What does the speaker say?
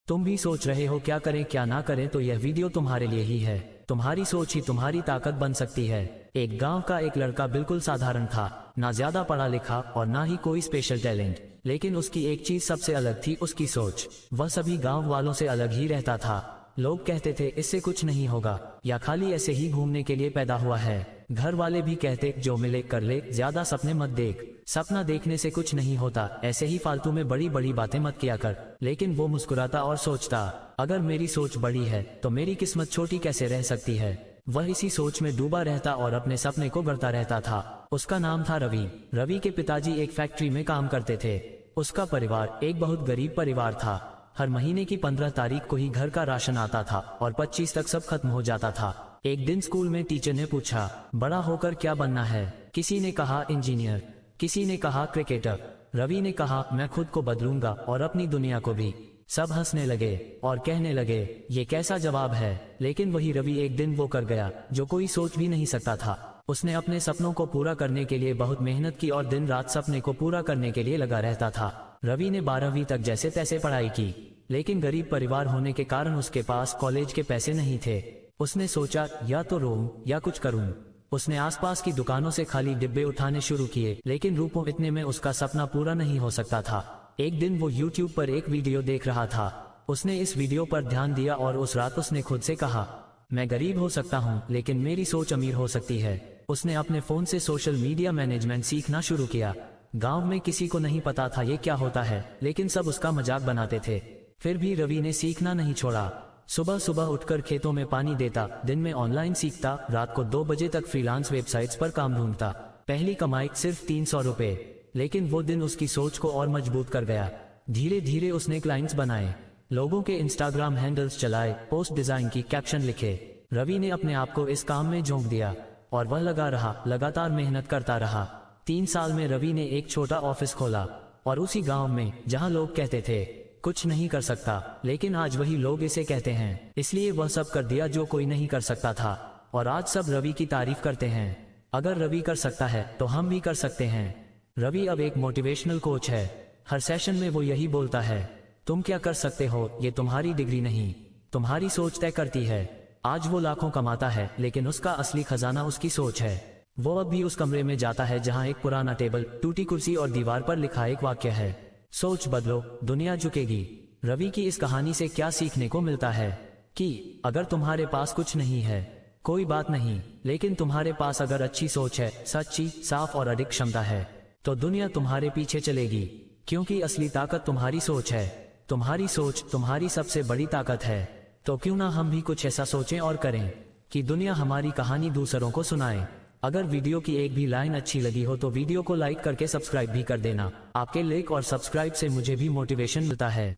तुम भी सोच रहे हो क्या करें क्या ना करें, तो यह वीडियो तुम्हारे लिए ही है। तुम्हारी सोच ही तुम्हारी ताकत बन सकती है। एक गांव का एक लड़का बिल्कुल साधारण था, ना ज्यादा पढ़ा लिखा और ना ही कोई स्पेशल टैलेंट, लेकिन उसकी एक चीज सबसे अलग थी, उसकी सोच। वह सभी गांव वालों से अलग ही रहता था। लोग कहते थे इससे कुछ नहीं होगा, या खाली ऐसे ही घूमने के लिए पैदा हुआ है। घर वाले भी कहते जो मिले कर ले, ज्यादा सपने मत देख, सपना देखने से कुछ नहीं होता, ऐसे ही फालतू में बड़ी बड़ी बातें मत किया कर। लेकिन वो मुस्कुराता और सोचता, अगर मेरी सोच बड़ी है तो मेरी किस्मत छोटी कैसे रह सकती है। वह इसी सोच में डूबा रहता और अपने सपने को गढ़ता रहता था। उसका नाम था रवि। रवि के पिताजी एक फैक्ट्री में काम करते थे। उसका परिवार एक बहुत गरीब परिवार था। हर महीने की 15 तारीख को ही घर का राशन आता था और 25 तक सब खत्म हो जाता था। एक दिन स्कूल में टीचर ने पूछा, बड़ा होकर क्या बनना है? किसी ने कहा इंजीनियर, किसी ने कहा क्रिकेटर। रवि ने कहा मैं खुद को बदलूंगा और अपनी दुनिया को भी। सब हंसने लगे और कहने लगे ये कैसा जवाब है। लेकिन वही रवि एक दिन वो कर गया जो कोई सोच भी नहीं सकता था। उसने अपने सपनों को पूरा करने के लिए बहुत मेहनत की और दिन रात सपने को पूरा करने के लिए लगा रहता था। रवि ने 12वीं तक जैसे तैसे पढ़ाई की, लेकिन गरीब परिवार होने के कारण उसके पास कॉलेज के पैसे नहीं थे। उसने सोचा या तो रोऊं या कुछ करूं। उसने आसपास की दुकानों से खाली डिब्बे उठाने शुरू किए, लेकिन रुपयों इतने में उसका सपना पूरा नहीं हो सकता था। एक दिन वो YouTube पर एक वीडियो देख रहा था। उसने इस वीडियो पर ध्यान दिया और उस रात उसने खुद से कहा, मैं गरीब हो सकता हूँ लेकिन मेरी सोच अमीर हो सकती है। उसने अपने फोन से सोशल मीडिया मैनेजमेंट सीखना शुरू किया। गांव में किसी को नहीं पता था ये क्या होता है, लेकिन सब उसका मजाक बनाते थे। फिर भी रवि ने सीखना नहीं छोड़ा। सुबह सुबह उठकर खेतों में पानी देता, दिन में ऑनलाइन सीखता, रात को 2 बजे तक फ्रीलांस वेबसाइट्स पर काम ढूंढता। पहली कमाई सिर्फ 300 रुपए, लेकिन वो दिन उसकी सोच को और मजबूत कर गया। धीरे धीरे उसने क्लाइंट्स बनाए, लोगों के इंस्टाग्राम हैंडल्स चलाए, पोस्ट डिजाइन की, कैप्शन लिखे। रवि ने अपने आप को इस काम में झोंक दिया और वह लगा रहा, लगातार मेहनत करता रहा। 3 साल में रवि ने एक छोटा ऑफिस खोला और उसी गांव में जहां लोग कहते थे कुछ नहीं कर सकता, लेकिन आज वही लोग इसे कहते हैं। इसलिए वह सब कर दिया जो कोई नहीं कर सकता था, और आज सब रवि की तारीफ करते हैं। अगर रवि कर सकता है तो हम भी कर सकते हैं। रवि अब एक मोटिवेशनल कोच है। हर सेशन में वो यही बोलता है, तुम क्या कर सकते हो ये तुम्हारी डिग्री नहीं, तुम्हारी सोच तय करती है। आज वो लाखों कमाता है, लेकिन उसका असली खजाना उसकी सोच है। वो अब भी उस कमरे में जाता है जहां एक पुराना टेबल, टूटी कुर्सी और दीवार पर लिखा एक वाक्य है, सोच बदलो दुनिया झुकेगी। रवि की इस कहानी से क्या सीखने को मिलता है कि अगर तुम्हारे पास कुछ नहीं है कोई बात नहीं, लेकिन तुम्हारे पास अगर अच्छी सोच है, सच्ची, साफ और अडिग क्षमता है, तो दुनिया तुम्हारे पीछे चलेगी। क्योंकि असली ताकत तुम्हारी सोच है। तुम्हारी सोच तुम्हारी सबसे बड़ी ताकत है। तो क्यों ना हम भी कुछ ऐसा सोचें और करें कि दुनिया हमारी कहानी दूसरों को सुनाए। अगर वीडियो की एक भी लाइन अच्छी लगी हो तो वीडियो को लाइक करके सब्सक्राइब भी कर देना। आपके लाइक और सब्सक्राइब से मुझे भी मोटिवेशन मिलता है।